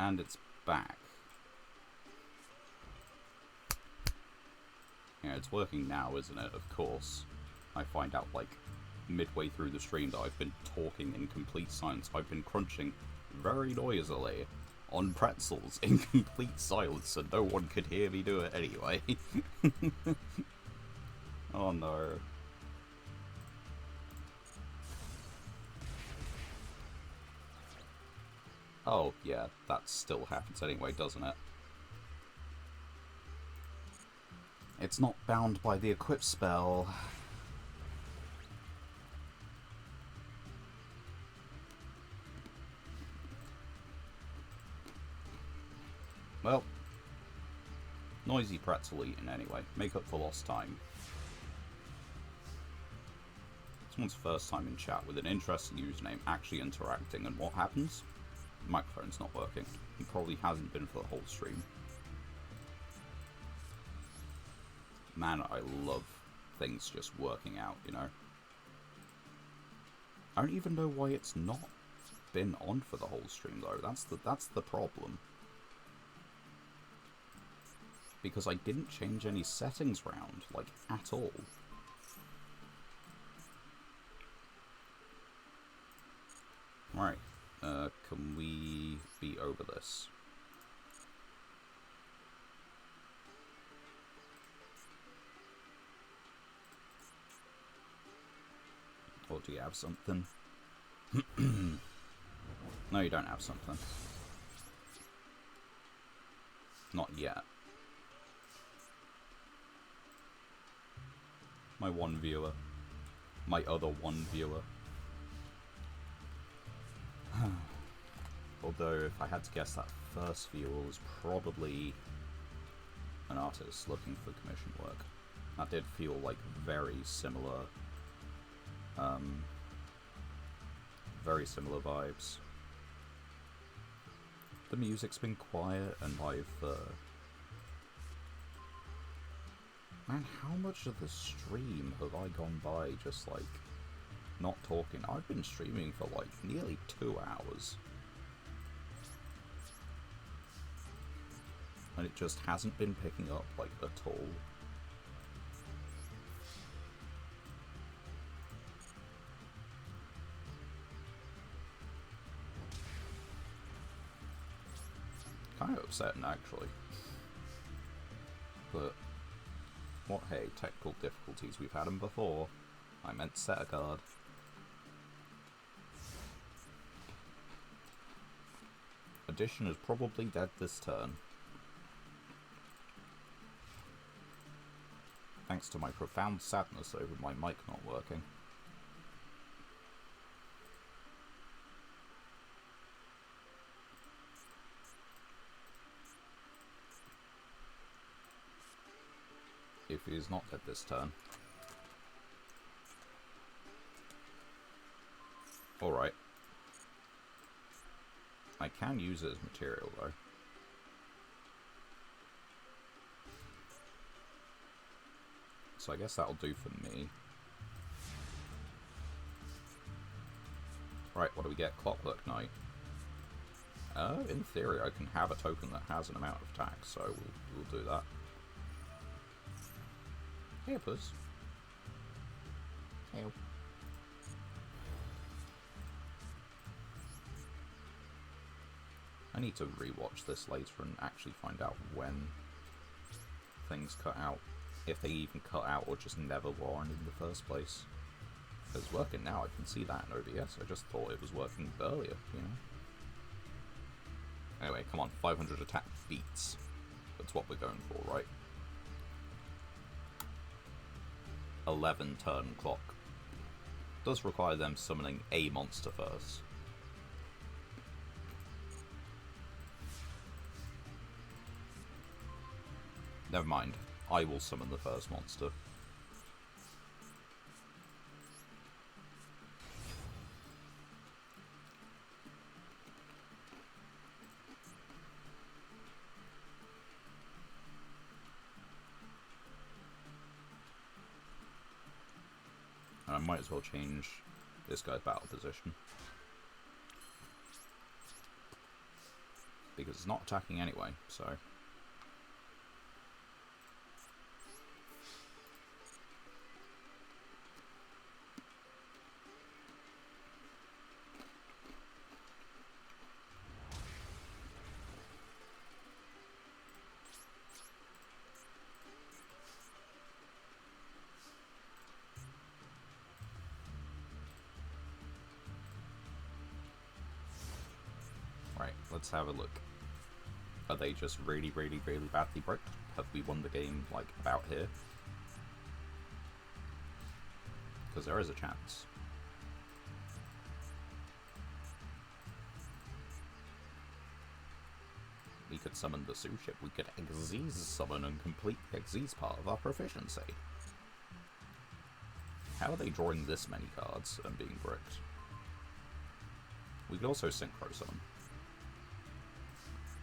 And it's back. Yeah, it's working now, isn't it? Of course. I find out, like, midway through the stream that I've been talking in complete silence. I've been crunching very noisily on pretzels in complete silence, so no one could hear me do it anyway. Oh no. Oh, yeah, that still happens anyway, doesn't it? It's not bound by the equip spell. Well, noisy pretzel eating anyway. Make up for lost time. Someone's first time in chat with an interesting username actually interacting, and what happens? The microphone's not working. He probably hasn't been for the whole stream. Man, I love things just working out, you know? I don't even know why it's not been on for the whole stream, though. That's the problem. Because I didn't change any settings round, like, at all. Right, can we be over this? Or do you have something? No, you don't have something. Not yet. My one viewer. My other one viewer. Although, if I had to guess, that first viewer was probably an artist looking for commission work. That did feel like very similar vibes. The music's been quiet, and I've man, how much of the stream have I gone by just like not talking? I've been streaming for like nearly 2 hours. And it just hasn't been picking up like at all. Kind of upsetting, actually. But, what, hey, technical difficulties, we've had them before. I meant to set a guard. Addition is probably dead this turn. Thanks to my profound sadness over my mic not working. If he is not dead this turn. Alright. I can use it as material, though. So I guess that'll do for me. Right, what do we get? Clockwork Knight. In theory, I can have a token that has an amount of attack, so we'll do that. Help us. Help. I need to rewatch this later and actually find out when things cut out. If they even cut out or just never were on in the first place. If it's working now, I can see that in OBS. I just thought it was working earlier, you know? Anyway, come on, 500 attack beats. That's what we're going for, right? 11 turn clock. Does require them summoning a monster first. Never mind. I will summon the first monster. And I might as well change this guy's battle position. because it's not attacking anyway, so... Right, let's have a look. Are they just really, really, really badly bricked? Have we won the game, like, about here? Because there is a chance. We could summon the Sue ship, we could Xyz summon and complete the Xyz part of our proficiency. How are they drawing this many cards and being bricked? We could also synchro summon.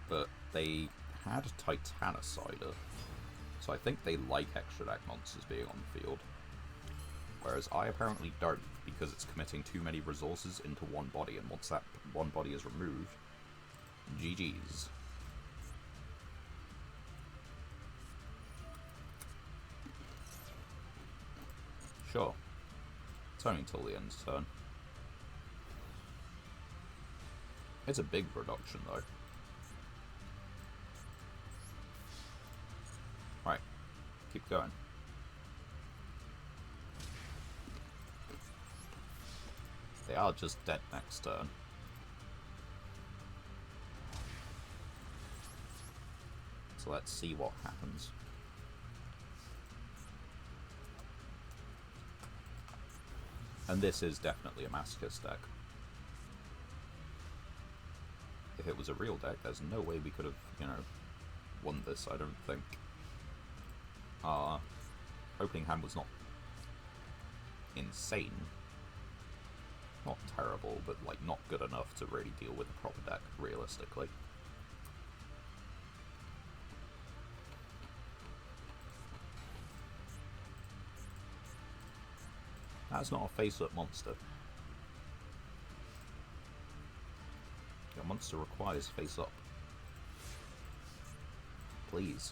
But they had Titanicider, so I think they like extra deck monsters being on the field. Whereas I apparently don't, because it's committing too many resources into one body, and once that one body is removed, GG's. Sure. It's only until the end's turn. It's a big reduction, though. Right. Keep going. They are just dead next turn. So let's see what happens. And this is definitely a Masochist deck. If it was a real deck, there's no way we could have, you know, won this, I don't think. Opening hand was not insane. Not terrible, but, like, not good enough to really deal with a proper deck, realistically. That's not a face-up monster. Your monster requires face-up. Please.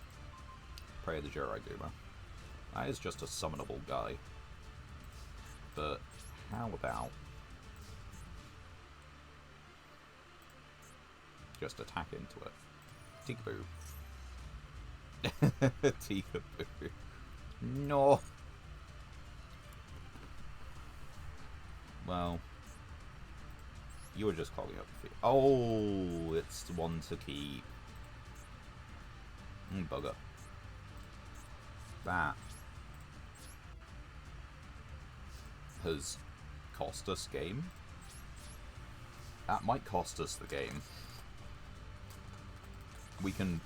Pray the Jiraiya. That is just a summonable guy. But how about just attack into it? Tikaboo. Tikaboo. No. Well, you were just clogging up the field. Oh, it's one to keep. Bugger. That has cost us game. That might cost us the game. We can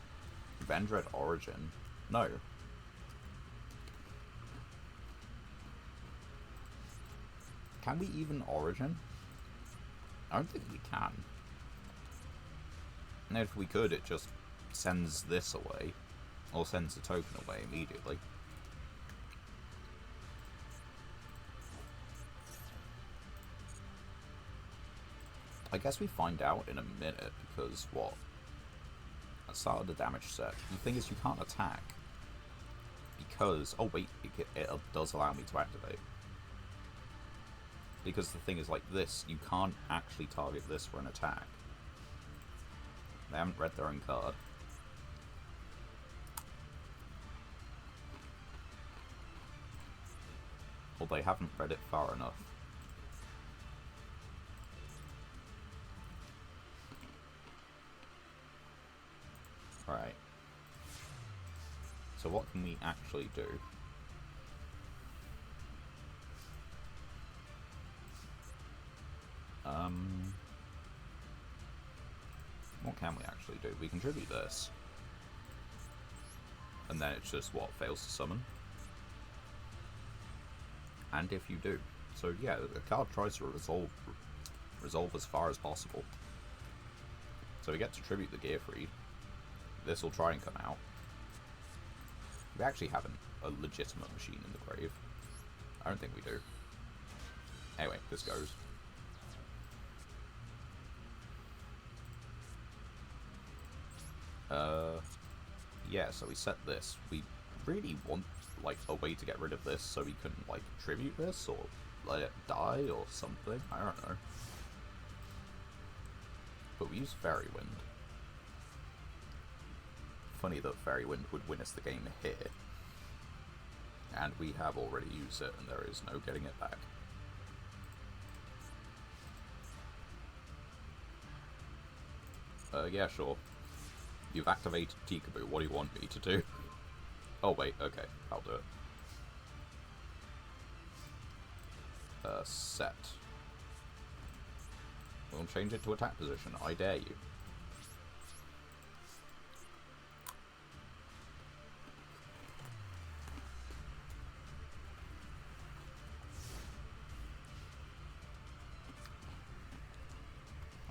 Vendread Origin. No. Can we even Origin? I don't think we can. And if we could, it just sends this away. Or sends the token away immediately. I guess we find out in a minute, because what? I started the damage set. The thing is, you can't attack. Because... oh wait, it does allow me to activate. Because the thing is, like this, you can't actually target this for an attack. They haven't read their own card. Or they haven't read it far enough. Right. So what can we actually do? What can we actually do? We can tribute this. And then it's just, what, fails to summon? And if you do. So yeah, the card tries to resolve as far as possible. So we get to tribute the Gearfried. This will try and come out. We actually have a legitimate machine in the grave. I don't think we do. Anyway, this goes. Yeah, so we set this. We really want, like, a way to get rid of this so we can, like, tribute this, or let it die, or something. I don't know. But we use Fairy Wind. Funny that Fairy Wind would win us the game here. And we have already used it, and there is no getting it back. Yeah, sure. You've activated Peekaboo. What do you want me to do? Oh, wait, okay. I'll do it. Set. We'll change it to attack position. I dare you.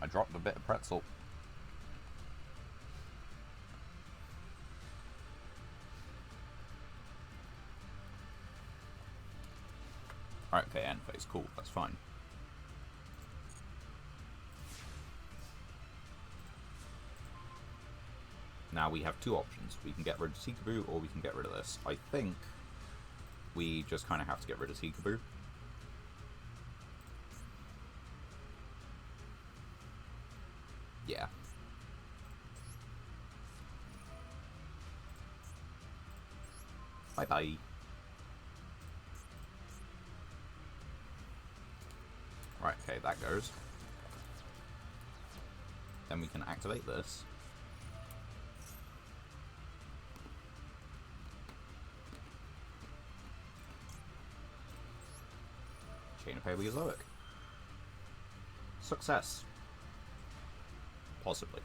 I dropped a bit of pretzel. Alright, okay, end phase. Cool, that's fine. Now we have two options. We can get rid of Peekaboo, or we can get rid of this. I think we just kind of have to get rid of Peekaboo. Yeah. Bye-bye. Right, okay, that goes. Then we can activate this. Chain of Paleozoic. Success. Possibly.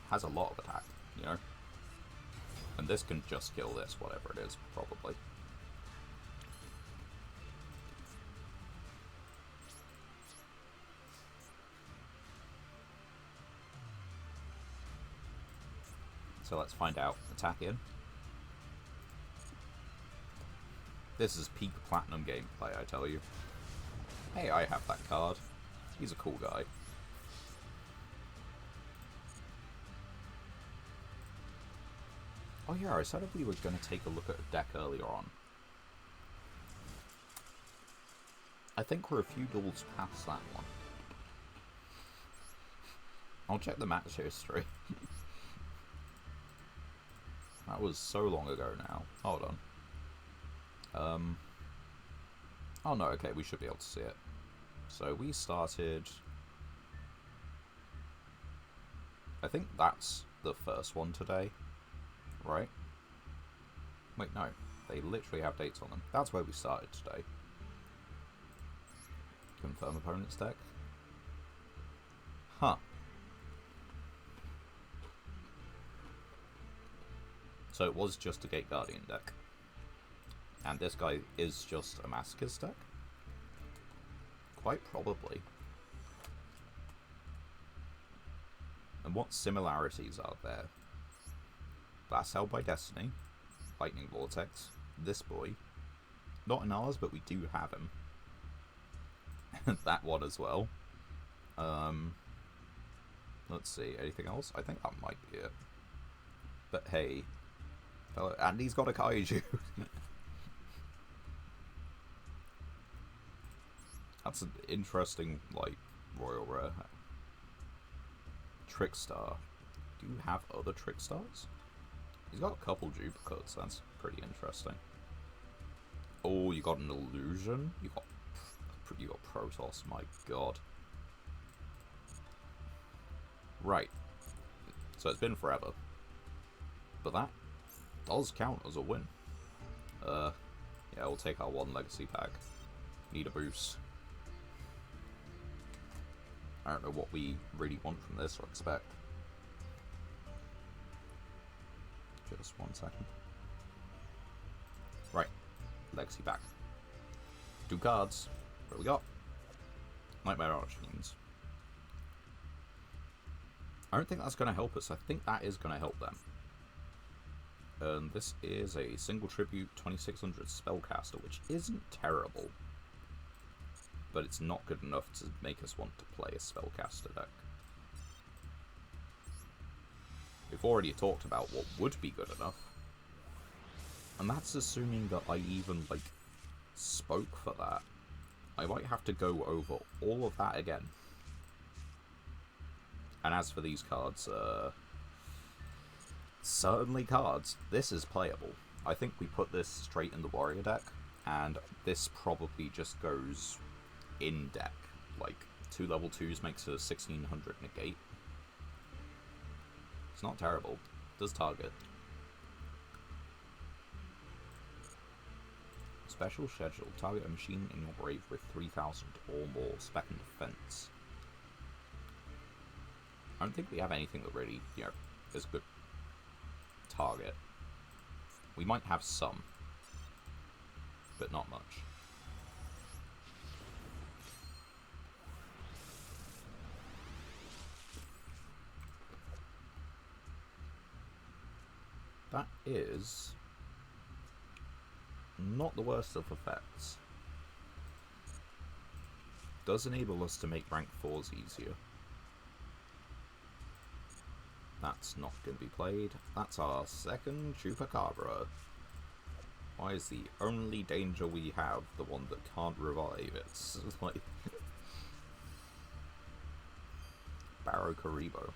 Has a lot of attack, you know? And this can just kill this, whatever it is, probably. So let's find out. Attack in. This is peak platinum gameplay, I tell you. Hey, I have that card. He's a cool guy. Oh yeah, I said we were going to take a look at a deck earlier on. I think we're a few duels past that one. I'll check the match history. That was so long ago now. Hold on. Oh no, okay, we should be able to see it. So we started... I think that's the first one today. Right? Wait, no. They literally have dates on them. That's where we started today. Confirm opponent's deck. Huh. So it was just a Gate Guardian deck. And this guy is just a Masochist deck? Quite probably. And what similarities are there? Blast Held by Destiny, Lightning Vortex, this boy. Not in ours, but we do have him. That one as well. Let's see, anything else? I think that might be it. But hey, fellow, and he's got a kaiju. That's an interesting, like, royal rare. Trickstar. Do you have other Trickstars? He's got a couple duplicates, that's pretty interesting. Oh, you got an illusion? You got Protoss, my god. Right. So it's been forever. But that does count as a win. Yeah, we'll take our one legacy pack. Need a boost. I don't know what we really want from this or expect. Just 1 second. Right. Legacy back. 2 cards. What do we got? Nightmare Archfiends. I don't think that's going to help us. I think that is going to help them. And this is a single tribute 2600 spellcaster, which isn't terrible. but it's not good enough to make us want to play a spellcaster deck. We've already talked about what would be good enough, and that's assuming that I even, like, spoke for that. I might have to go over all of that again. And as for these cards, certainly cards. This is playable. I think we put this straight in the warrior deck, and this probably just goes in deck. Like, 2 level 2s makes a 1600 negate. It's not terrible. Does target. Special schedule. Target a machine in your grave with 3000 or more spec and defense. I don't think we have anything that really, you know, is a good target. We might have some, but not much. That is not the worst of effects. Does enable us to make rank 4s easier. That's not going to be played. That's our second Chupacabra. Why is the only danger we have the one that can't revive? It's like Barrow Karibo.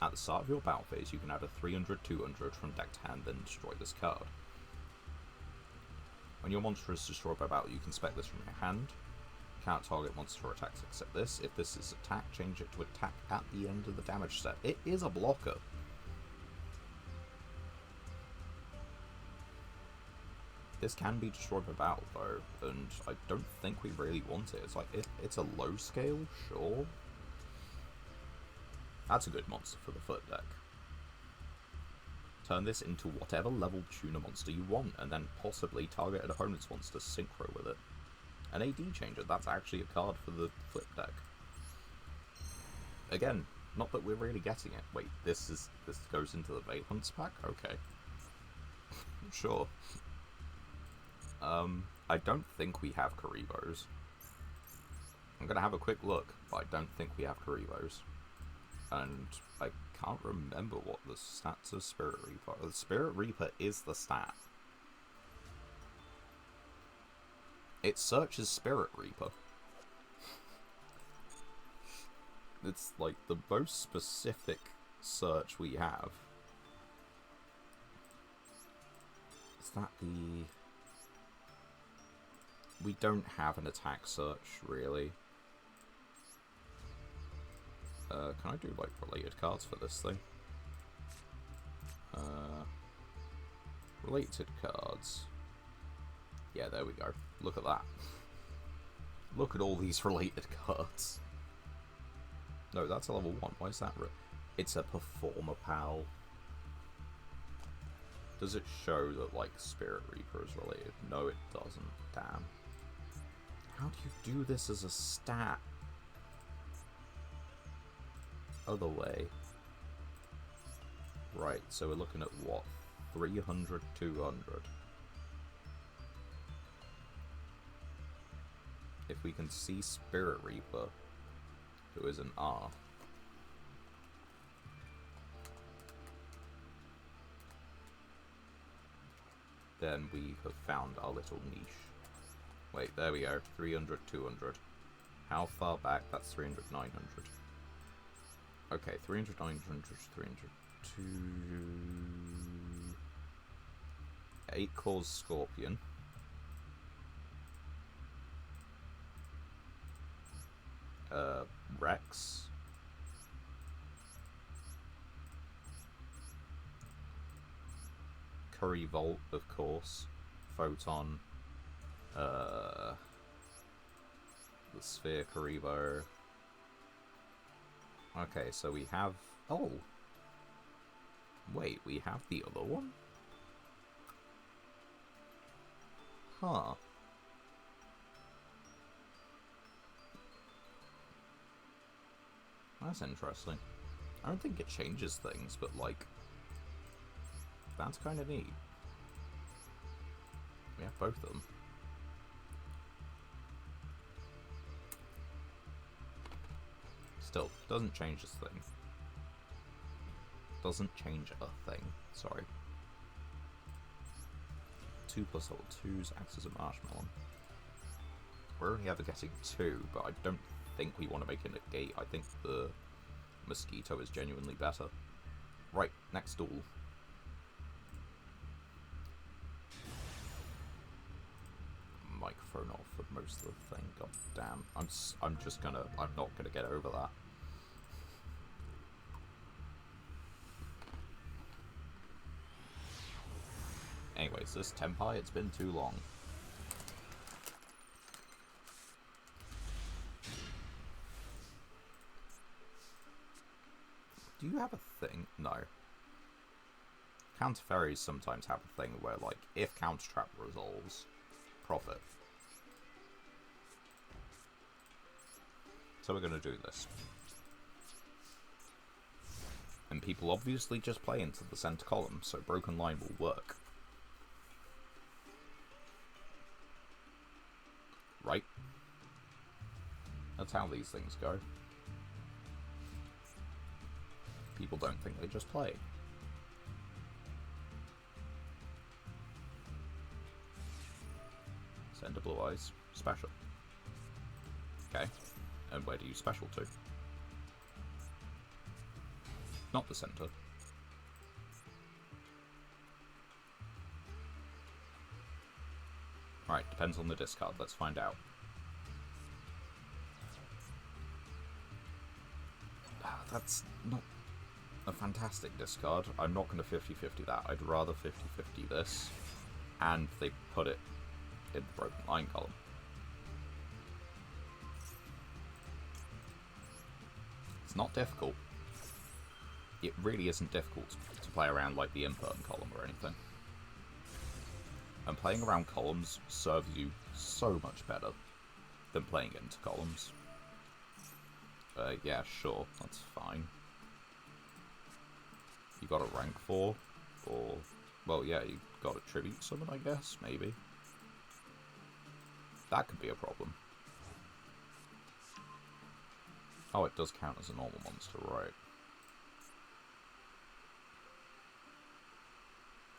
At the start of your battle phase, you can add a 300/200 from deck to hand, then destroy this card. When your monster is destroyed by battle, you can spec this from your hand. Can't target monster attacks except this. If this is attack, change it to attack at the end of the damage step. It is a blocker. This can be destroyed by battle though, and I don't think we really want it. It's like, it's a low scale, sure. That's a good monster for the foot deck. Turn this into whatever level tuner monster you want, and then possibly target an opponent's monster synchro with it. An AD changer, that's actually a card for the flip deck. Again, not that we're really getting it. Wait, this goes into the Valence pack? Okay. Sure. I don't think we have Karibos. I'm gonna have a quick look, but I don't think we have Karibos. And I can't remember what the stats of Spirit Reaper are. The Spirit Reaper is the stat. It searches Spirit Reaper. It's like the most specific search we have. Is that the... We don't have an attack search, really. Can I do, like, related cards for this thing? Related cards. Yeah, there we go. Look at that. Look at all these related cards. No, that's a level 1. Why is that? It's a Performer Pal. Does it show that, like, Spirit Reaper is related? No, it doesn't. Damn. How do you do this as a stat? Other way. Right, so we're looking at what? 300, 200. If we can see Spirit Reaper, who is an R. Then we have found our little niche. Wait, there we go. 300, 200. How far back? That's 300, 900. Okay, 300, 900, 300, 2... 8 Claws Scorpion. Rex. Curry Volt, of course. Photon. The Sphere Karibo. Okay, so we have... Oh! Wait, we have the other one? Huh. That's interesting. I don't think it changes things, but, like... That's kind of neat. We have both of them. Still, doesn't change this thing. Doesn't change a thing. Sorry. 2+ level 2s acts as a marshmallow. We're only ever getting 2, but I don't think we want to make it a gate. I think the mosquito is genuinely better. Right, next duel. Microphone off for most of the thing. God damn. I'm not gonna get over that. Anyways, this Tempai, it's been too long. Do you have a thing? No. Counter fairies sometimes have a thing where, like, if counter trap resolves, profit. So we're gonna do this. And people obviously just play into the center column, so broken line will work. Right? That's how these things go. People don't think, they just play. Send a blue eyes. Special. Okay. And where do you special to? Not the center. Alright, depends on the discard. Let's find out. That's not a fantastic discard. I'm not going to 50-50 that. I'd rather 50-50 this. And they put it in the broken line column. It's not difficult. It really isn't difficult to play around like the imperm column or anything. And playing around columns serves you so much better than playing into columns. Yeah, sure, that's fine. You got a rank 4, or... well, yeah, you got a tribute summon, I guess, maybe. That could be a problem. Oh, it does count as a normal monster, right.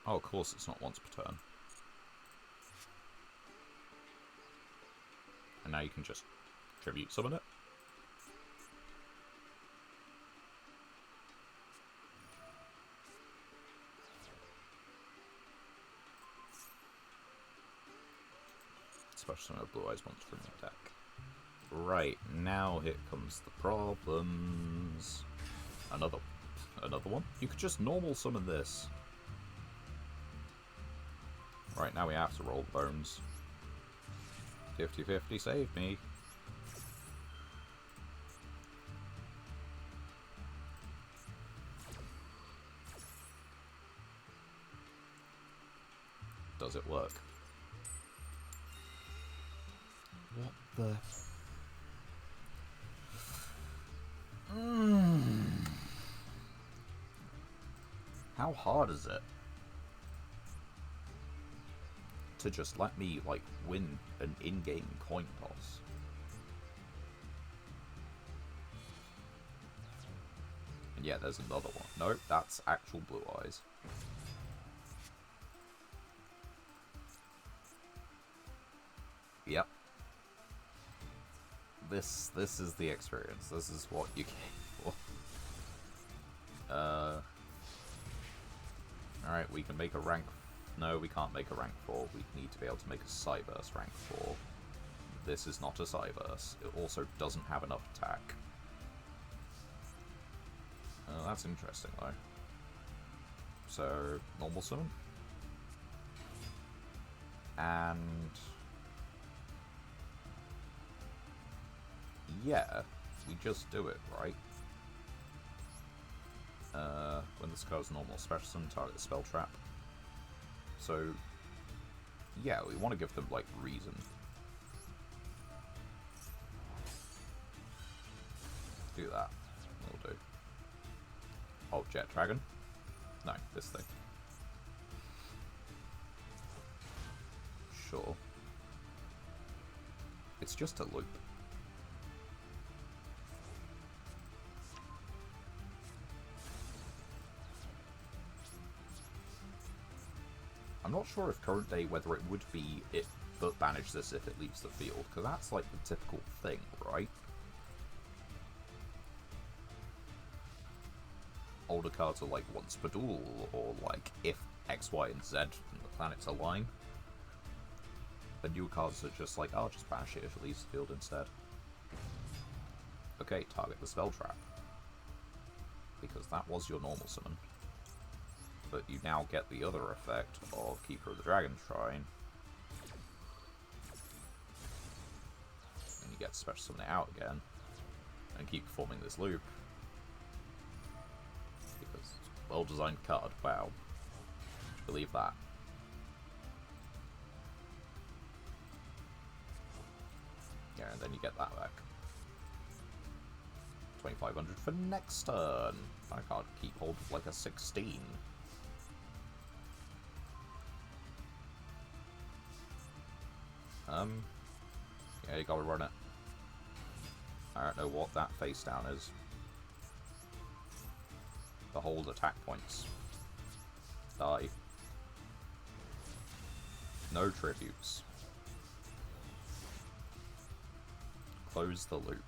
Oh, of course it's not once per turn. And now you can just tribute summon it. Special summon a blue eyes monster from your deck. Right, now here comes the problems. Another one? You could just normal summon this. Right, now we have to roll bones. 50-50, save me. Does it work? What the... How hard is it to just let me, like, win an in-game coin toss? And yeah, there's another one. Nope, that's actual blue eyes. Yep. This is the experience. This is what you came for. Alright, we can make a rank... No, we can't make a rank 4. We need to be able to make a Cyberse rank 4. This is not a Cyberse. It also doesn't have enough attack. That's interesting, though. So, normal summon. And... yeah, we just do it, right? When this card's normal, special summon target spell trap. So, yeah, we want to give them, like, reason. Do that. We'll do. Oh, Jet Dragon? No, this thing. Sure. It's just a loop. I'm not sure if current day whether it would be it that banish this if it leaves the field, because that's like the typical thing, right? Older cards are like once per duel, or like if X, Y, and Z and the planets align. The newer cards are just like, I'll just banish it if it leaves the field instead. Okay, target the spell trap. Because that was your normal summon. But you now get the other effect of Keeper of the Dragon Shrine. And you get to special summon it out again. And keep performing this loop. Because well-designed card, wow. Believe that. Yeah, and then you get that back. 2500 for next turn. I can't keep hold of like a 16. Yeah, you gotta run it. I don't know what that face down is. The hold attack points. Die. No tributes. Close the loop.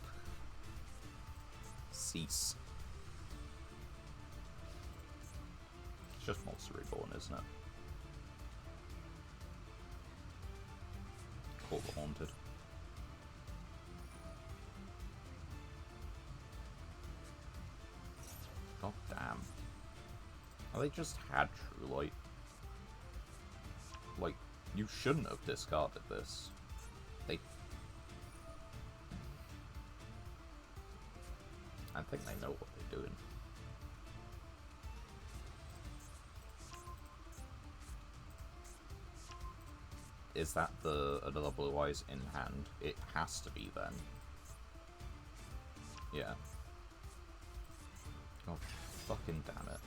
Cease. It's just Monster Reborn, isn't it? Call the Haunted. God damn. Oh, they just had True Light. Like, you shouldn't have discarded this. They... I think they know what they're doing. Is that the another Blue Eyes in hand? It has to be then. Yeah. Oh, fucking damn it.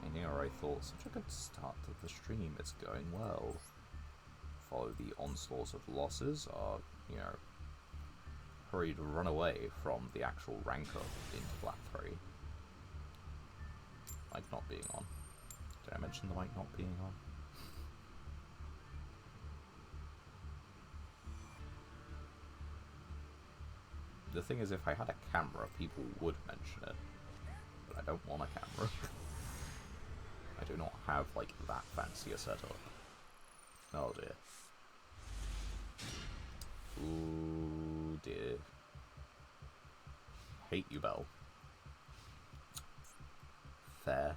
And here I thought, such a good start to the stream, it's going well. Follow the onslaught of losses are, you know, hurry to run away from the actual rank up into Black 3. Mic not being on. Did I mention the mic not being on? The thing is, if I had a camera, people would mention it. But I don't want a camera. I do not have, like, that fancy a setup. Oh dear. Ooh dear. Hate you, Belle. Fair.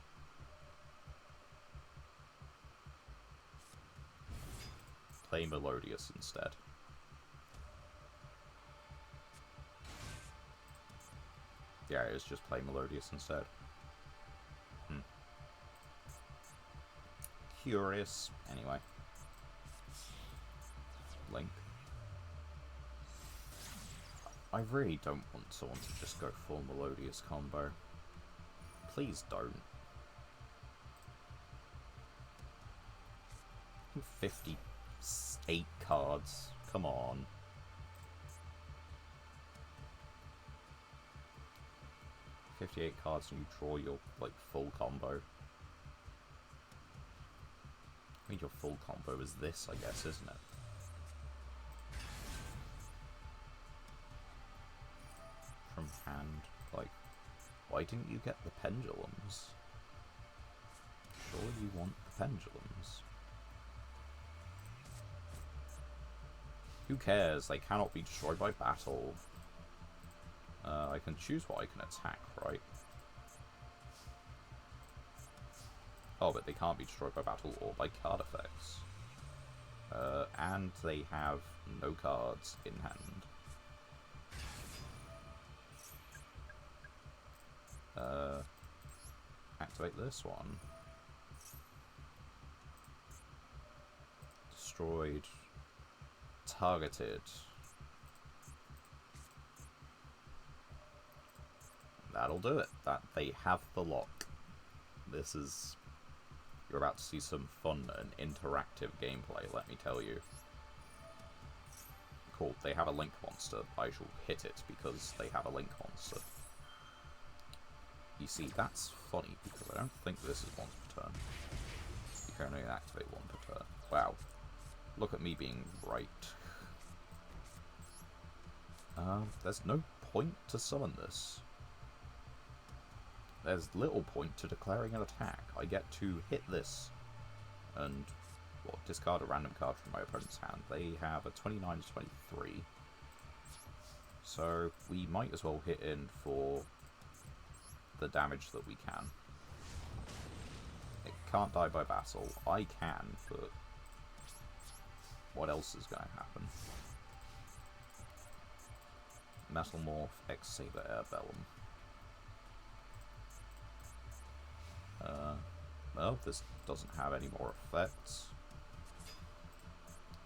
Play Melodious instead. Yeah, it's just play Melodious instead. Curious. Anyway. Link. I really don't want someone to just go full Melodious combo. Please don't. 58 cards. Come on. 58 cards and you draw your, like, full combo. I mean, your full combo is this, I guess, isn't it? From hand. Like, why didn't you get the pendulums? Surely you want the pendulums. Who cares? They cannot be destroyed by battle. I can choose what I can attack, right? Oh, but they can't be destroyed by battle or by card effects. And they have no cards in hand. Activate this one. Destroyed. Targeted. That'll do it. That they have the lock. This is... You're about to see some fun and interactive gameplay, let me tell you. Cool, they have a Link monster. I shall hit it because they have a Link monster. The see, that's funny, because I don't think this is once per turn. You can only activate one per turn. Wow. Look at me being right. There's no point to summon this. There's little point to declaring an attack. I get to hit this and discard a random card from my opponent's hand. They have a 29 to 23. So we might as well hit in for the damage that we can. It can't die by battle. I can, but what else is going to happen? Metal Morph, X-Saber, Air Bellum. Well, this doesn't have any more effects.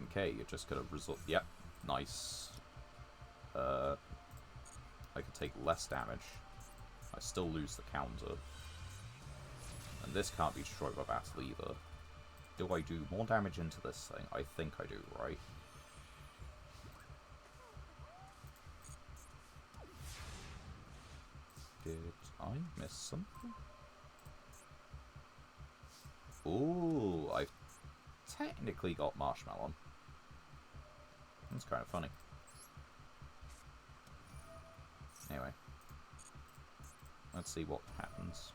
Okay, you're just gonna result. Yep, nice. I could take less damage. I still lose the counter. And this can't be destroyed by battle either. Do I do more damage into this thing? I think I do, right? Did I miss something? Ooh, I've technically got Marshmallow. That's kind of funny. Anyway. Let's see what happens.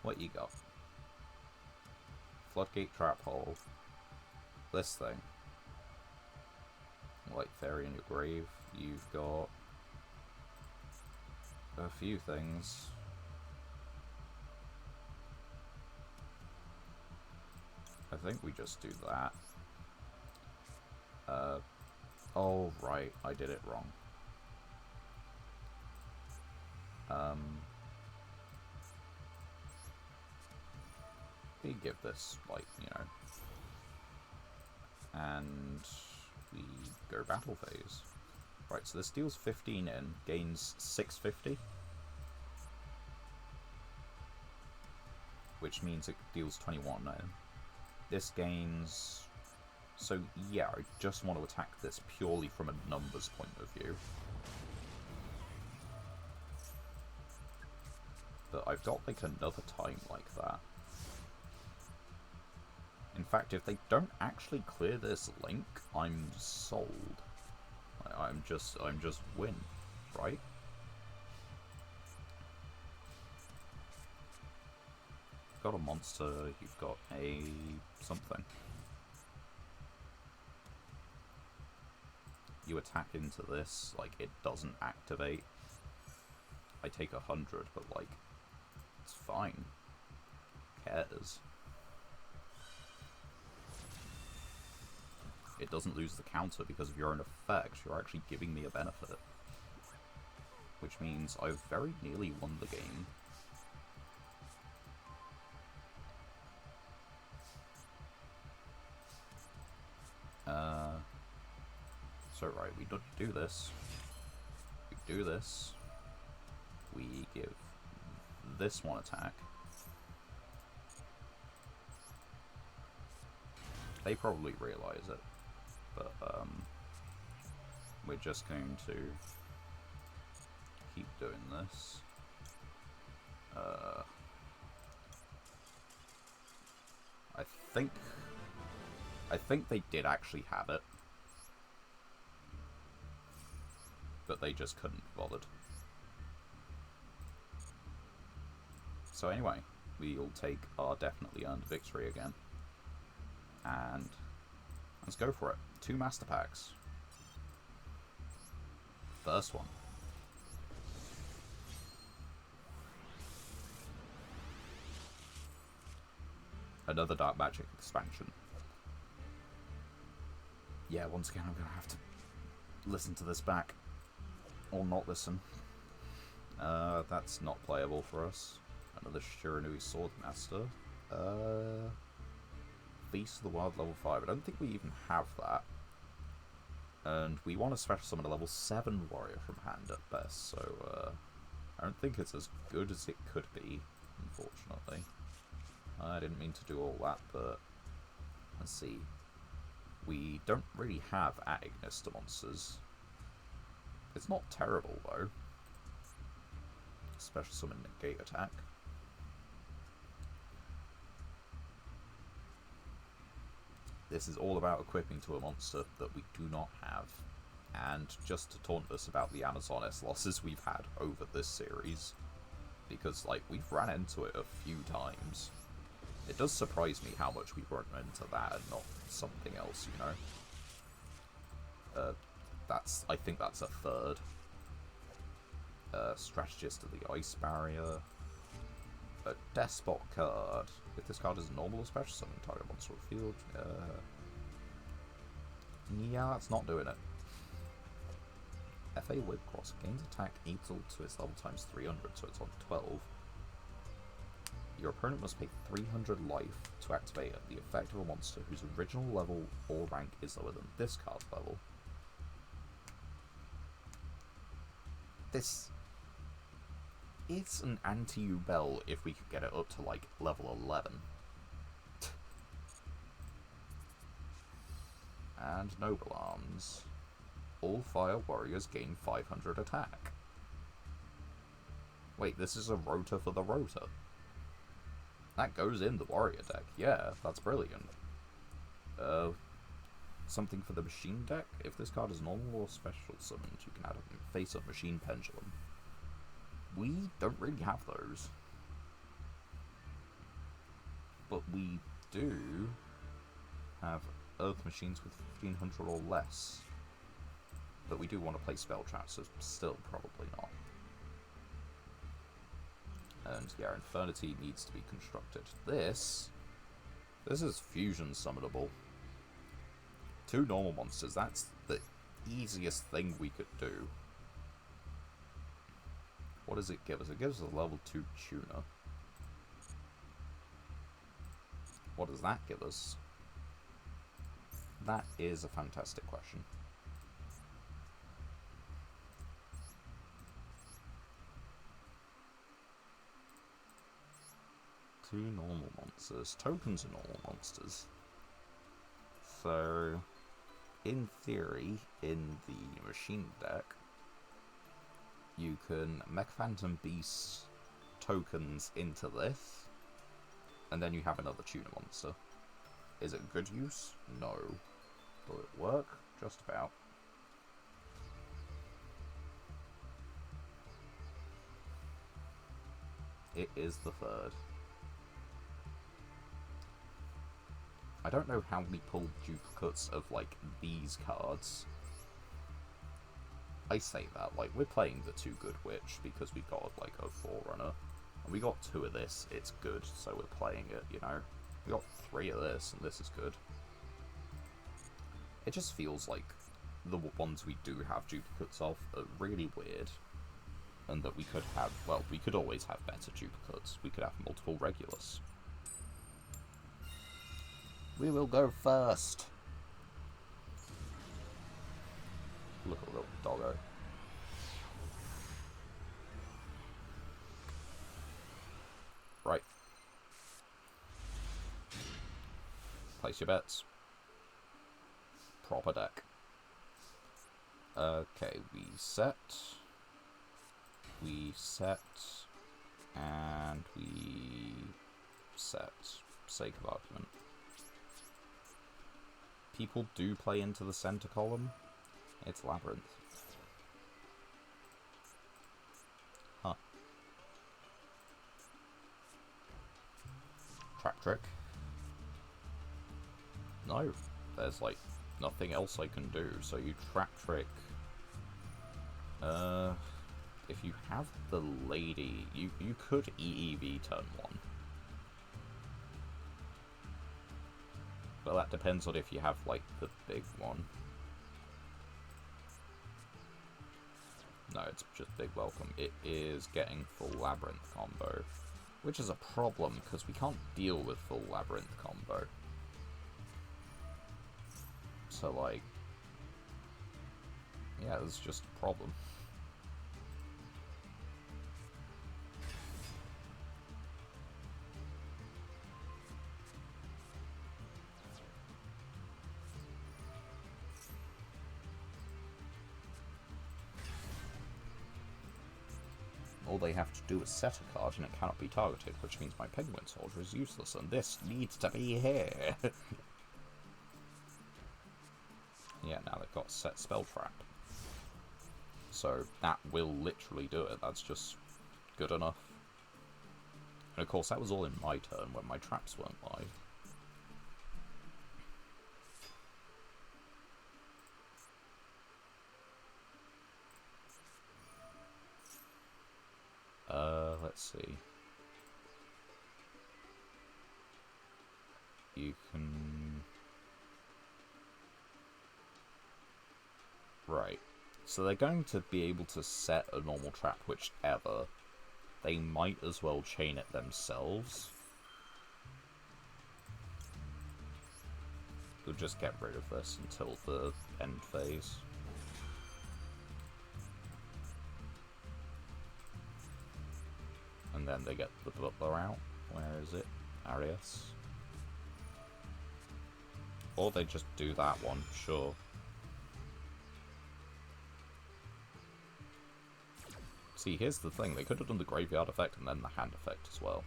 What you got? Floodgate Trap Hole. This thing. White Fairy in your grave. You've got a few things. I think we just do that. Oh, right, I did it wrong. We give this, like, you know. And we go battle phase. Right, so this deals 15 in, gains 650. Which means it deals 21 in. This gains... So, yeah, I just want to attack this purely from a numbers point of view. But I've got, like, another time like that. In fact, if they don't actually clear this link, I'm sold. I'm just win, right? You've got a monster, you've got a something. You attack into this, like, it doesn't activate. I take 100, but, like, it's fine. Who cares? It doesn't lose the counter because of your own effects. You're actually giving me a benefit. Which means I've very nearly won the game. So right, we do this. We do this. We give this one attack. They probably realize it. But, we're just going to keep doing this. I think they did actually have it. But they just couldn't be bothered. So anyway, we'll take our definitely earned victory again. And let's go for it. 2 master packs. First one. Another Dark Magic expansion. Yeah, once again I'm going to have to listen to this back. Or not listen. That's not playable for us. Another Shiranui Swordmaster. Feast of the Wild level 5. I don't think we even have that. And we want a special summon a level 7 warrior from hand at best, so I don't think it's as good as it could be, unfortunately. I didn't mean to do all that, but let's see. We don't really have Ignister monsters. It's not terrible, though. special summon negate attack. This is all about equipping to a monster that we do not have, and just to taunt us about the Amazoness losses we've had over this series, because, like, we've ran into it a few times. It does surprise me how much we've run into that and not something else, you know? I think that's a third. Strategist of the Ice Barrier. A Despot card. If this card is normal or special, summon target monster or field. Yeah, that's not doing it. FA Whipcross gains attack equal to its level times 300, so it's on 12. Your opponent must pay 300 life to activate the effect of a monster whose original level or rank is lower than this card's level. This... It's an anti-Ubel if we could get it up to, like, level 11. And Noble Arms. All fire warriors gain 500 attack. Wait, this is a rotor for the rotor. That goes in the warrior deck. Yeah, that's brilliant. Something for the machine deck. If this card is normal or special summoned, you can add a face-up machine pendulum. We don't really have those. But we do have earth machines with 1500 or less. But we do want to play spell trap, so still probably not. And yeah, Infernity needs to be constructed. This is fusion summonable. 2 normal monsters, that's the easiest thing we could do. What does it give us? It gives us a level 2 tuner. What does that give us? That is a fantastic question. Two normal monsters. Tokens are normal monsters. So, in theory, in the machine deck, you can Mech Phantom Beast tokens into this, and then you have another tuner monster. Is it good use? No. Will it work? Just about. It is the third. I don't know how we pulled duplicates of, like, these cards. I say that, like, we're playing the 2 Good Witch because we got, like, a Forerunner. And we got 2 of this, it's good, so we're playing it, you know? We got 3 of this, and this is good. It just feels like the ones we do have duplicates of are really weird. And that we could have, well, we could always have better duplicates. We could have multiple Regulus. We will go first. Look at little doggo. Right. Place your bets. Proper deck. Okay, we set. We set. And we set. Sake of argument. People do play into the center column. It's Labyrinth. Huh. Trap Trick. No. There's, like, nothing else I can do. So you Trap Trick. If you have the lady, you could EEV turn 1. But that depends on if you have, like, the big one. No, it's just big welcome. It is getting full Labyrinth combo. Which is a problem, because we can't deal with full Labyrinth combo. So, like... yeah, it's just a problem. all they have to do is set a card and it cannot be targeted, which means my Penguin Soldier is useless, and this needs to be here. Yeah, now they've got set Spell Trap. So that will literally do it. That's just good enough. And of course, that was all in my turn when my traps weren't live. Let's see. You can... Right. So they're going to be able to set a normal trap whichever. They might as well chain it themselves. We'll just get rid of this until the end phase. And then they get the butler out. Where is it? Arias. Or they just do that one, sure. See, here's the thing. They could have done the graveyard effect and then the hand effect as well.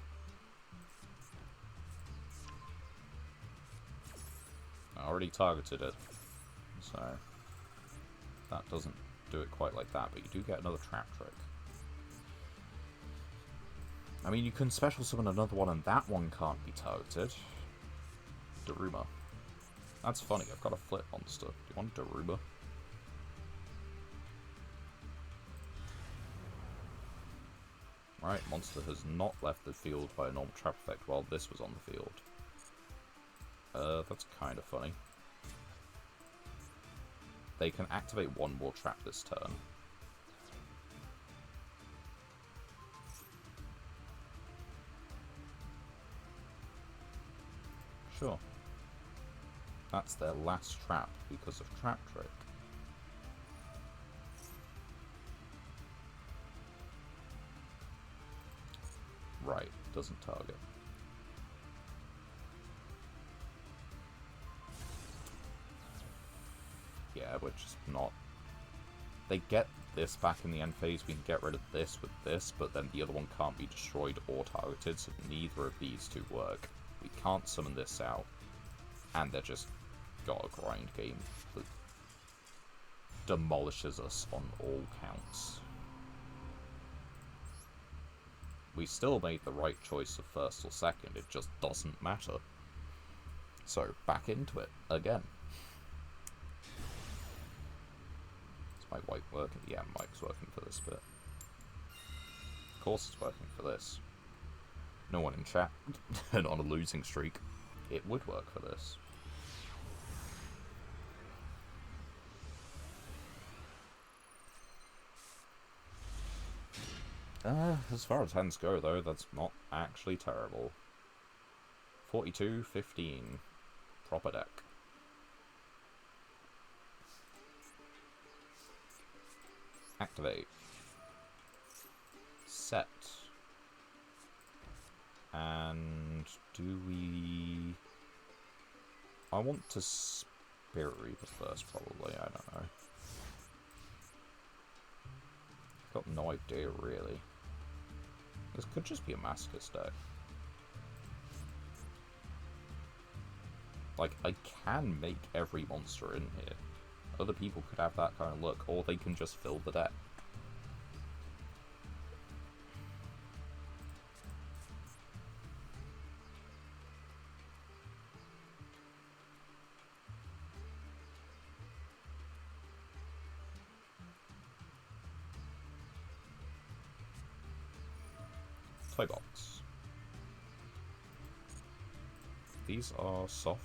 I already targeted it, so that doesn't do it quite like that, but you do get another trap trick. I mean, you can special summon another one and that one can't be targeted. Daruma. That's funny, I've got a flip monster. Do you want Daruma? Right, monster has not left the field by a normal trap effect while this was on the field. That's kind of funny. They can activate one more trap this turn. Sure. That's their last trap because of Trap Trick. Right, doesn't target. Yeah, we're just not... They get this back in the end phase, we can get rid of this with this, but then the other one can't be destroyed or targeted, so neither of these two work. We can't summon this out, and they're just got a grind game that demolishes us on all counts. We still made the right choice of first or second, it just doesn't matter. So, back into it, again. Is my mic working? Yeah, mic's working for this bit. Of course it's working for this. No one in chat, and on a losing streak, it would work for this. As far as hands go, though, that's not actually terrible. 42-15. Proper deck. Activate. Set. And do we... I want to Spirit Reaper first, probably. I don't know. Got no idea, really. This could just be a Masochist deck. Like, I can make every monster in here. Other people could have that kind of look, or they can just fill the deck. Toy box. These are soft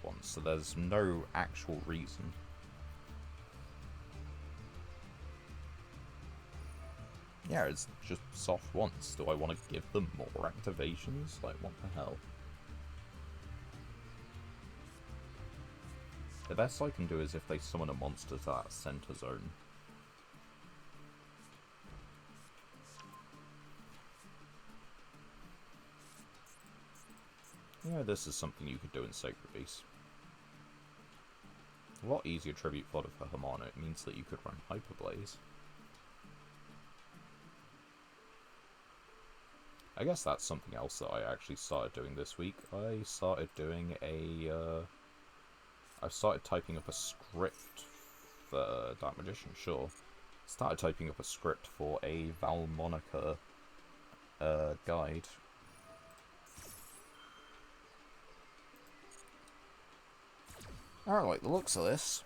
ones, so there's no actual reason. Yeah, it's just soft ones. Do I want to give them more activations? Like, what the hell? The best I can do is if they summon a monster to that center zone. Yeah, this is something you could do in Sacred Beast. A lot easier tribute fodder for Hamano. It means that you could run Hyper Blaze. I guess that's something else that I actually started doing this week. I started doing I started typing up a script for Dark Magician, sure. Started typing up a script for a Valmonica guide. I like the looks of this.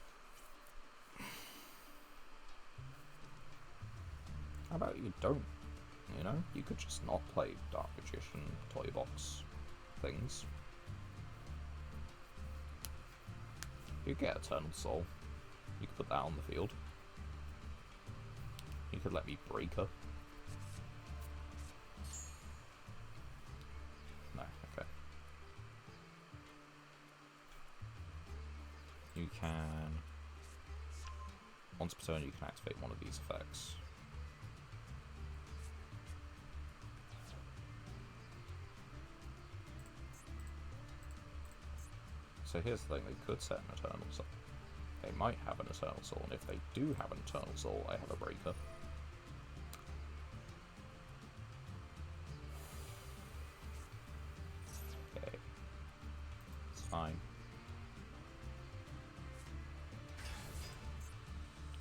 How about you don't? You know, you could just not play Dark Magician toy box things. You get Eternal Soul. You could put that on the field. You could let me break her. No, okay. You can... Once per turn you can activate one of these effects. So here's the thing, they could set an Eternal Soul. They might have an Eternal Soul, and if they do have an Eternal Soul, I have a breaker. Okay. It's fine.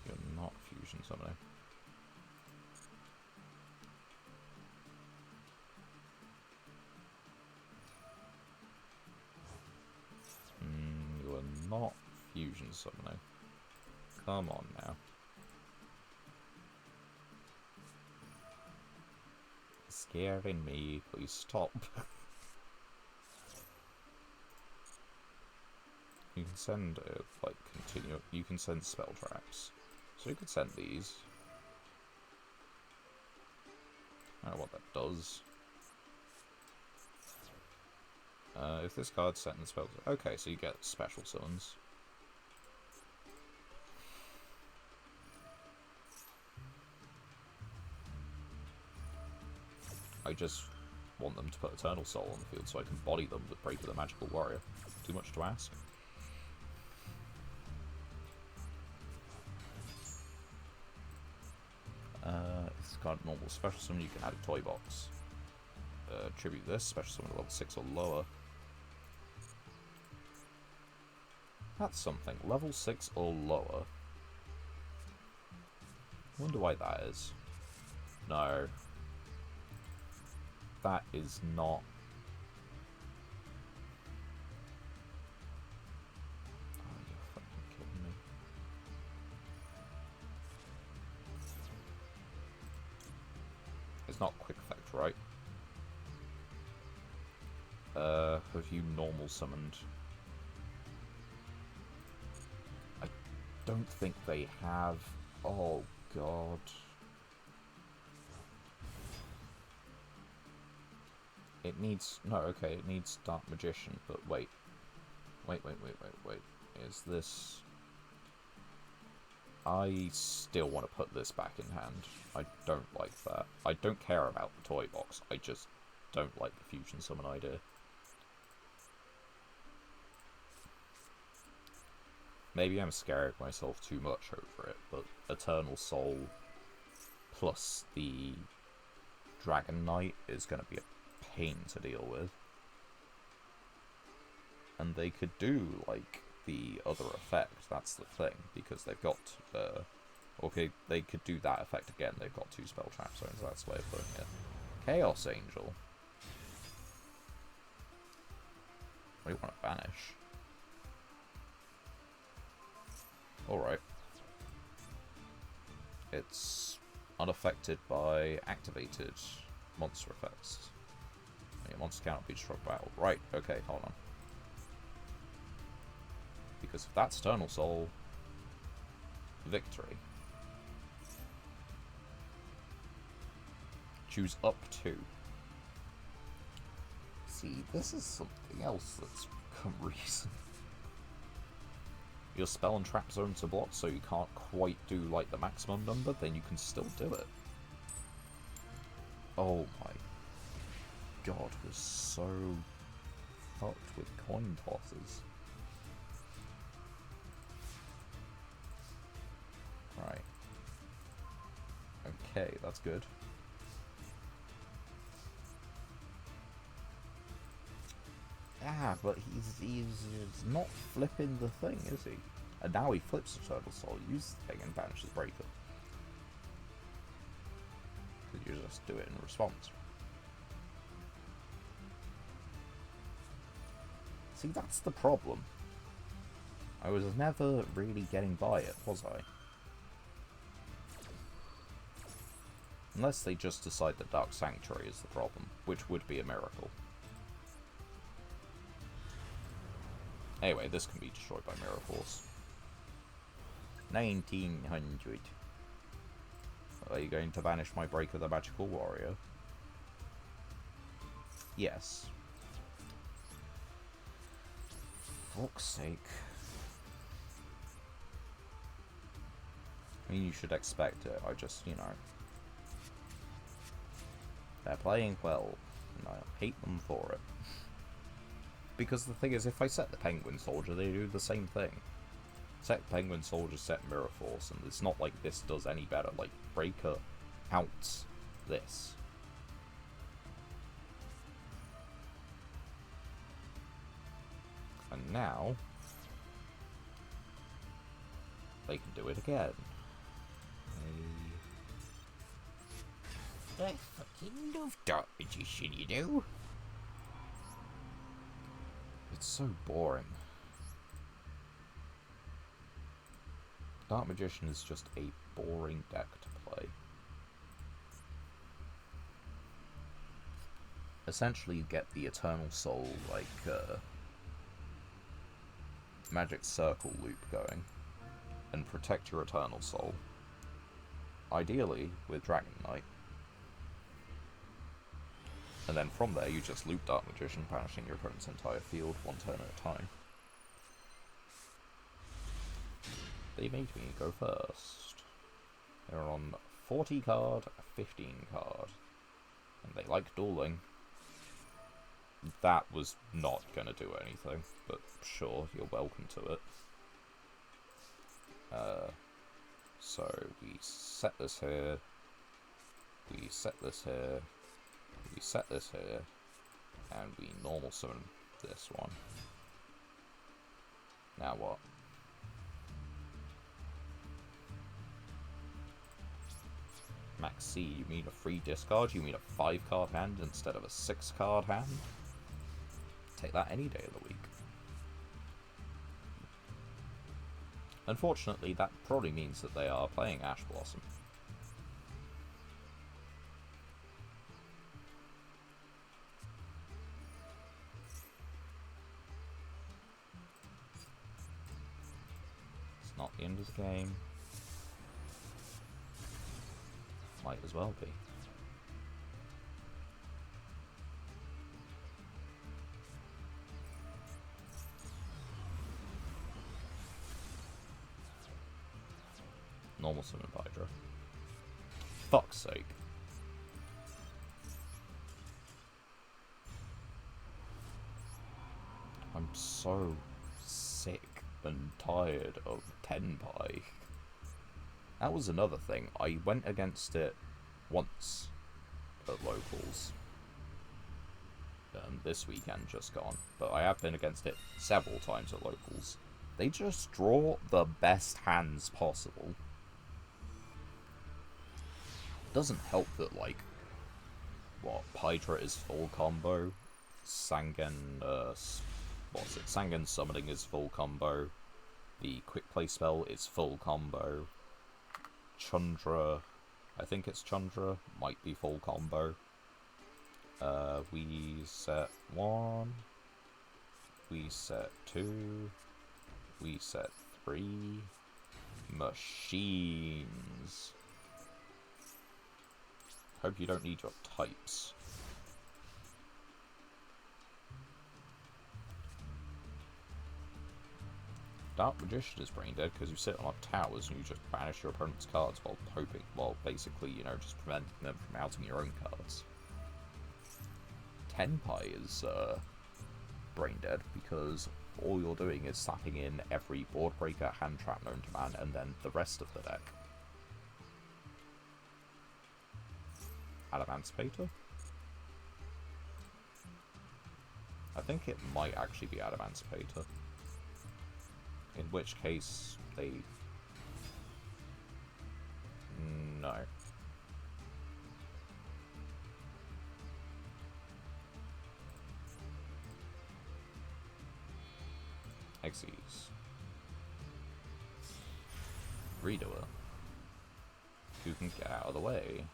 You're not fusion summoning. You are not fusion summoning. Come on now. Scaring me, please stop. You can send, you can send spell traps. So you could send these. I don't know what that does. If this card's set in spells... Okay, so you get special summons. I just want them to put Eternal Soul on the field so I can body them with Break of the Magical Warrior. Too much to ask? If this card normal special summon, you can add a toy box. Tribute this, special summon level 6 or lower. That's something. Level 6 or lower. Wonder why that is. No. That is not... Oh, you're fucking kidding me. It's not quick effect, right? Have you normal summoned? I don't think they have. Oh, God. It needs... No, okay, it needs Dark Magician, but wait. Wait. Is this... I still want to put this back in hand. I don't like that. I don't care about the toy box. I just don't like the fusion summon idea. Maybe I'm scaring myself too much over it, but Eternal Soul plus the Dragon Knight is going to be a pain to deal with. And they could do, like, the other effect, that's the thing, because they've got, okay, they could do that effect again, they've got 2 spell trap zones, that's the way of putting it. Chaos Angel. What do you want to banish? Alright. It's unaffected by activated monster effects. Your monster cannot be struck by battle. Right, okay, hold on. Because if that's Eternal Soul, victory. Choose up to. See, this is something else that's become recent. Your spell and trap zones are blocked, so you can't quite do like the maximum number, then you can still do it. Oh my god, we're so fucked with coin tosses. Right. Okay, that's good. Yeah, but he's not flipping the thing, is he? And now he flips the Turtle Soul, uses the thing, and banishes Breaker. You just do it in response. See, that's the problem. I was never really getting by it, was I? Unless they just decide that Dark Sanctuary is the problem, which would be a miracle. Anyway, this can be destroyed by Mirror Force. 1900. Are you going to banish my Breaker the Magical Warrior? Yes. Fuck's sake. I mean, you should expect it. I just, you know... They're playing well, and I hate them for it. Because the thing is, if I set the Penguin Soldier, they do the same thing. Set Penguin Soldier, set Mirror Force, and it's not like this does any better. Like, Breaker outs this. And now, they can do it again. I fucking love Dark Magician, you know? It's so boring. Dark Magician is just a boring deck to play. Essentially, you get the Eternal Soul, like, Magic Circle loop going, and protect your Eternal Soul. Ideally, with Dragon Knight. And then from there, you just loop Dark Magician, banishing your opponent's entire field, one turn at a time. They made me go first. They're on 40 card, 15 card. And they like dueling. That was not going to do anything, but sure, you're welcome to it. So we set this here. We set this here. We set this here. And we normal summon this one. Now what? Max C, you mean a free discard? You mean a 5-card hand instead of a 6-card hand? Take that any day of the week. Unfortunately, that probably means that they are playing Ash Blossom. It's not the end of the game. Might as well be. Normal summon Hydra. Fuck's sake. I'm so sick and tired of Tenpai. That was another thing. I went against it once at locals. This weekend just gone. But I have been against it several times at locals. They just draw the best hands possible. Doesn't help that, like, what, Hydra is full combo, Sangen, what's it, Sangen Summoning is full combo, the Quick Play spell is full combo, Chandra, I think it's Chandra, might be full combo. We set 1, we set 2, we set 3, machines. Hope you don't need your types. Dark Magician is brain dead because you sit on towers and you just banish your opponent's cards while hoping, well, basically, you know, just preventing them from outing your own cards. Tenpai is brain dead because all you're doing is slapping in every board breaker, hand trap known to man, and then the rest of the deck. Adamantipator? I think it might actually be Adamantipator. In which case, they... No. Xyz. Redoer. Who can get out of the way?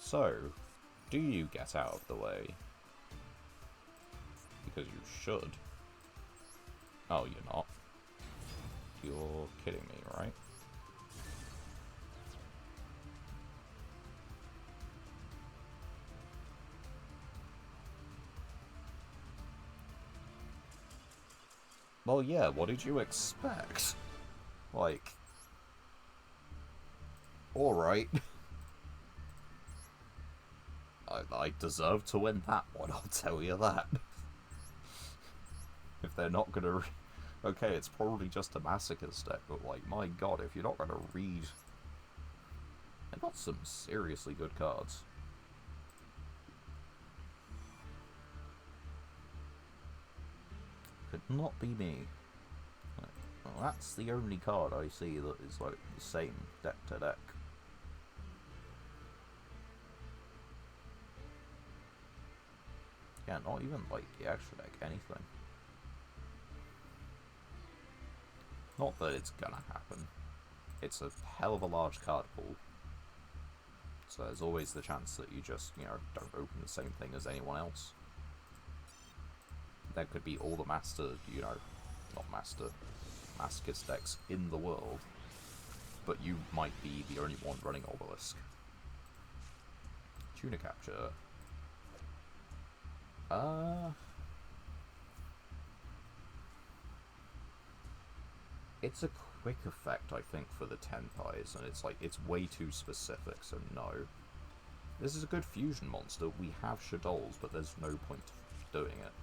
So, do you get out of the way? Because you should. Oh, you're not. You're kidding me, right? Well, yeah, what did you expect? Like... Alright. I deserve to win that one, I'll tell you that. If they're not gonna... Okay, it's probably just a Masochist deck, but like, my god, if you're not gonna read... They've got some seriously good cards. Could not be me. Well, that's the only card I see that is like the same deck to deck. Yeah, not even like the extra deck, anything. Not that it's gonna happen. It's a hell of a large card pool. So there's always the chance that you just, you know, don't open the same thing as anyone else. There could be all the Masochist decks in the world, but you might be the only one running Obelisk. Tuna Capture. It's a quick effect, I think, for the Tenpais, and it's like, it's way too specific, so no. This is a good fusion monster. We have Shadows, but there's no point doing it.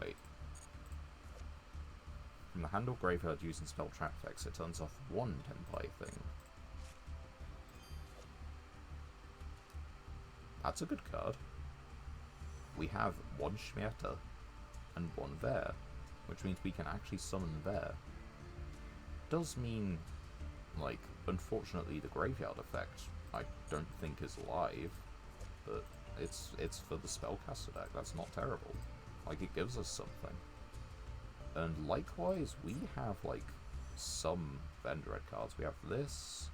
Wait. From the hand or graveyard using spell trap effects, it turns off one Tenpai thing. That's a good card. We have one Shmierta and one Ver, which means we can actually summon Ver. Does mean, like, unfortunately the graveyard effect I don't think is live, but it's for the spellcaster deck. That's not terrible. Like, it gives us something. And likewise, we have, like, some Vendred cards. We have this,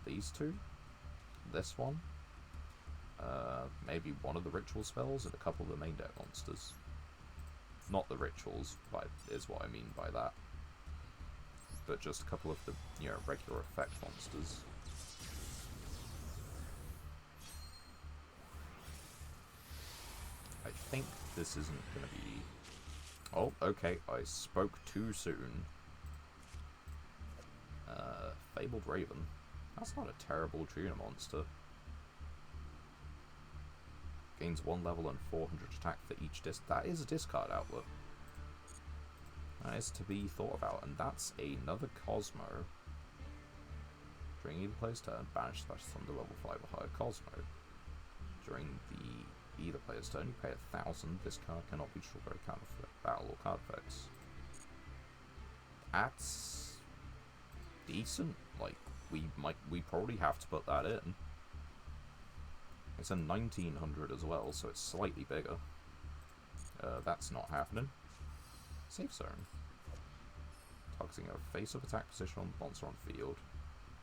these two, this one, maybe one of the ritual spells, and a couple of the main deck monsters. Not the rituals, is what I mean by that. But just a couple of the, you know, regular effect monsters. I think this isn't gonna be... Oh, okay, I spoke too soon. Fabled Raven. That's not a terrible tuner monster. Gains 1 level and 400 attack for each disc. That is a discard outlet. That is to be thought about, and that's another Cosmo. During either player's turn, banish / thunder level 5 or higher Cosmo. During either player's turn, you pay 1,000. This card cannot be destroyed by counter battle or card effects. That's decent. Like, we probably have to put that in. It's a 1900 as well, so it's slightly bigger. That's not happening. Safe zone. Targeting a face-up attack position on the monster on field.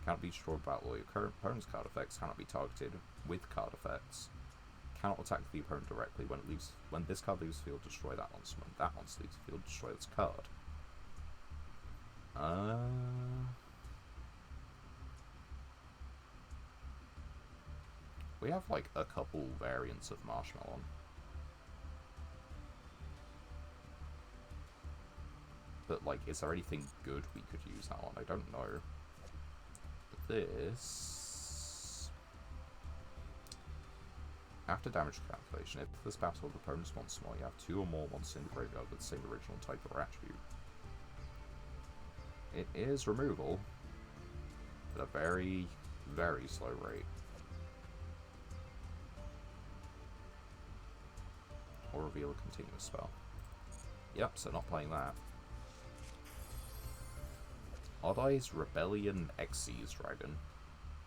Cannot be destroyed by battle or your current opponent's card effects. Cannot be targeted with card effects. Cannot attack the opponent directly when this card leaves the field. Destroy that monster. When that monster leaves the field, destroy its card. We have like a couple variants of Marshmallow. But like, is there anything good we could use that on? I don't know. But this... After damage calculation, if this battle of opponent's monster small, you have 2 or more monsters in the graveyard with the same original type or attribute. It is removal at a very, very slow rate. or reveal a continuous spell. Yep, so not playing that. Odd Eye's Rebellion Xyz Dragon.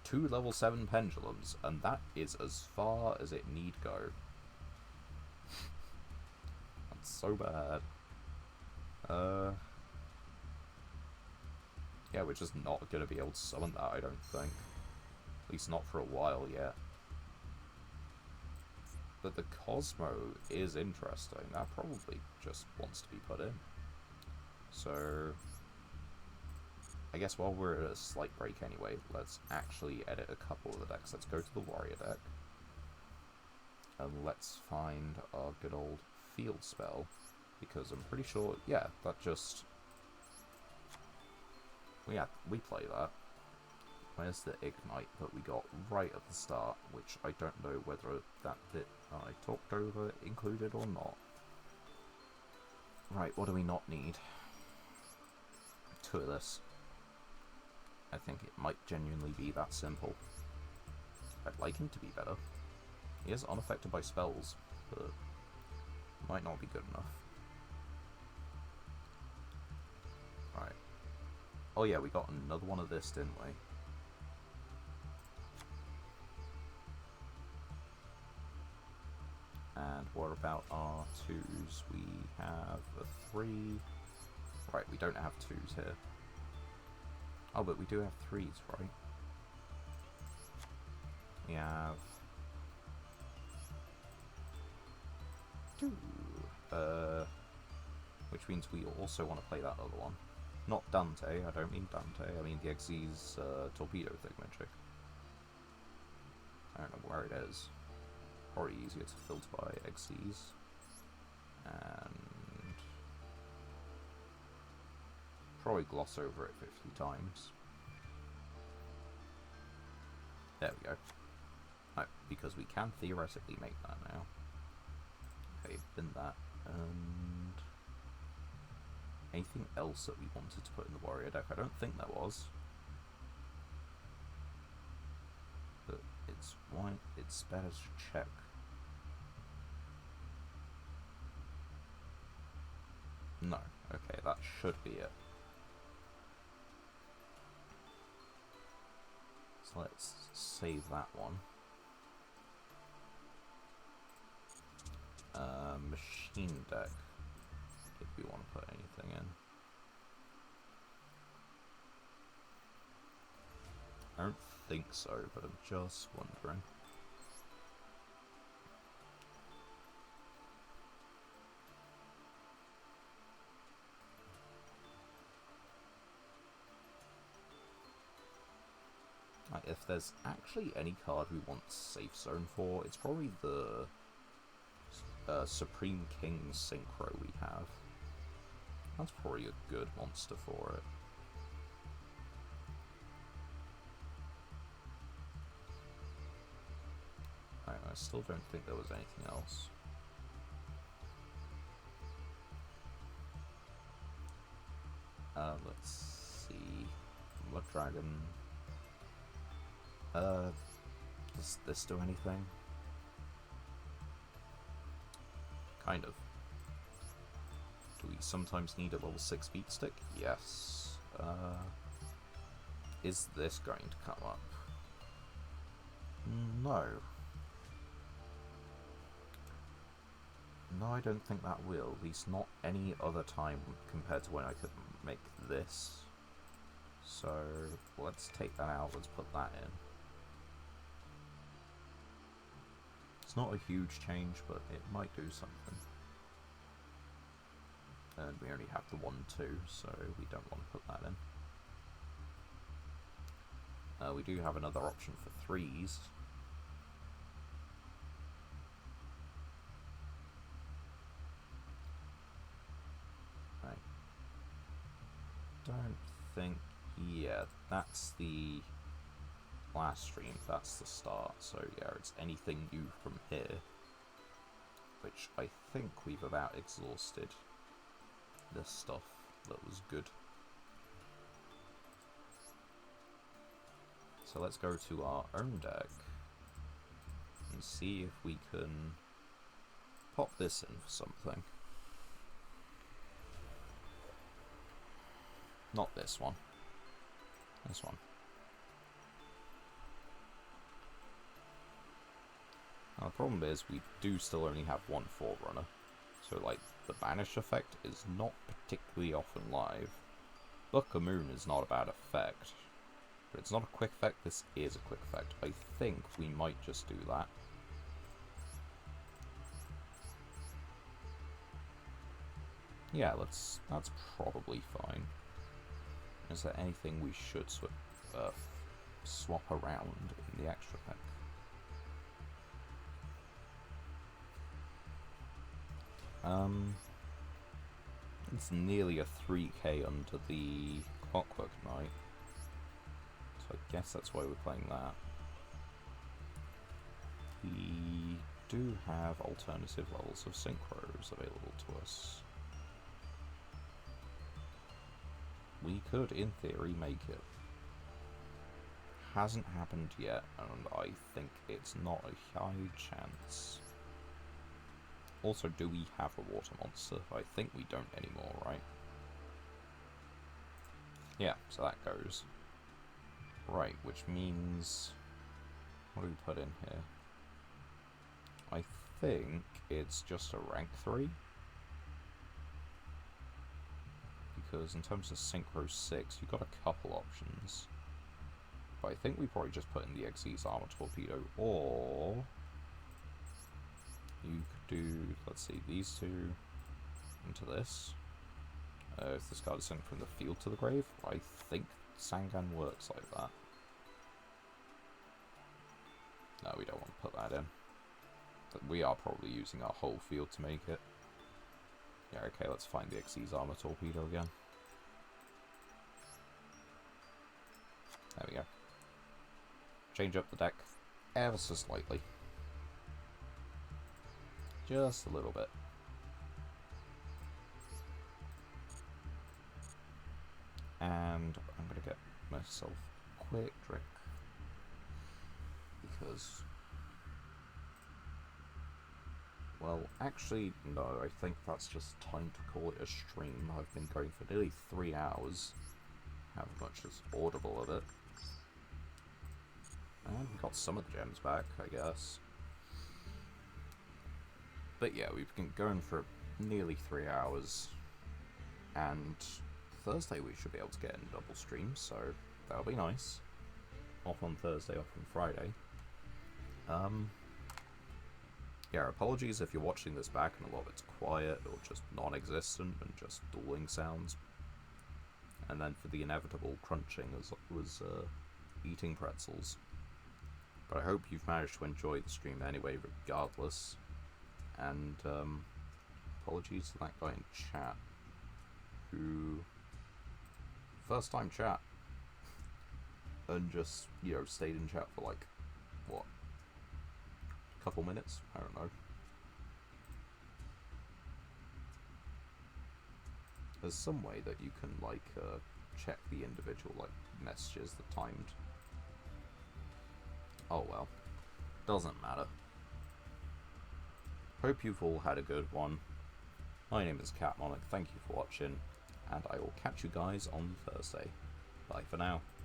2 level 7 pendulums, and that is as far as it need go. That's so bad. Yeah, we're just not going to be able to summon that, I don't think. At least not for a while yet. But the Cosmo is interesting. That probably just wants to be put in. So I guess while we're at a slight break anyway, let's actually edit a couple of the decks. Let's go to the Warrior deck. And let's find our good old Field Spell. Because I'm pretty sure, yeah, that just... we play that. Where's the Ignite that we got right at the start, which I don't know whether that bit I talked over included or not. Right, what do we not need? 2 of this. I think it might genuinely be that simple. I'd like him to be better. He is unaffected by spells, but might not be good enough. Right. Oh yeah, we got another one of this, didn't we? And what about our 2s? We have a 3. Right, we don't have 2s here. Oh, but we do have 3s, right? We have 2. Which means we also want to play that other one. Not Dante, I don't mean Dante, I mean the Xyz torpedo thingamajig. I don't know where it is. Probably easier to filter by Xyz. And probably gloss over it 50 times. There we go. No, because we can theoretically make that now. Okay, bin that. And anything else that we wanted to put in the Warrior deck? I don't think there was. But it's better to check. No. Okay, that should be it. So let's save that one. Machine deck. If we want to put anything in. I don't think so, but I'm just wondering. Like, if there's actually any card we want Safe Zone for, it's probably the Supreme King Synchro we have. That's probably a good monster for it. I still don't think there was anything else. Let's see. Blood Dragon. Does this do anything? Kind of. Do we sometimes need a level 6 beat stick? Yes. Is this going to come up? No. No, I don't think that will. At least not any other time compared to when I could make this. So, let's take that out. Let's put that in. It's not a huge change, but it might do something. And we only have the 1-2, so we don't want to put that in. We do have another option for 3s. I don't think... Yeah, that's the last stream, that's the start, so yeah, it's anything new from here, which I think we've about exhausted this stuff that was good. So let's go to our own deck and see if we can pop this in for something. Not this one. This one. Now the problem is we do still only have one Forerunner. So like the banish effect is not particularly often live. Book of Moon is not a bad effect. But it's not a quick effect, this is a quick effect. I think we might just do that. Yeah, that's probably fine. Is there anything we should swap around in the extra pack? It's nearly a 3k under the Clockwork Knight. So I guess that's why we're playing that. We do have alternative levels of synchros available to us. We could, in theory, make it. Hasn't happened yet, and I think it's not a high chance. Also, do we have a water monster? I think we don't anymore, right? Yeah, so that goes. Right, which means... what do we put in here? I think it's just a rank 3. Because in terms of Synchro 6, you've got a couple options. But I think we probably just put in the Xyz Armor Torpedo, or... you could do, let's see, these two into this. If this card is sent from the field to the grave, I think Sangan works like that. No, we don't want to put that in. But we are probably using our whole field to make it. Yeah, okay, let's find the Xyz Armor Torpedo again. There we go. Change up the deck ever so slightly. Just a little bit. And I'm going to get myself a quick drink. Because... well, actually, no, I think that's just time to call it a stream. I've been going for nearly 3 hours. How much is audible of it? And we got some of the gems back, I guess. But yeah, we've been going for nearly 3 hours. And Thursday we should be able to get in double streams, so that'll be nice. Off on Thursday, off on Friday. Yeah, apologies if you're watching this back and a lot of it's quiet or just non-existent and just dueling sounds. And then for the inevitable crunching was eating pretzels. But I hope you've managed to enjoy the stream anyway, regardless. And apologies to that guy in chat who first time chat and just, you know, stayed in chat for like what, a couple minutes? I don't know. There's some way that you can like check the individual like messages that timed. Oh well, doesn't matter. Hope you've all had a good one. My name is Catmonic, thank you for watching, and I will catch you guys on Thursday. Bye for now.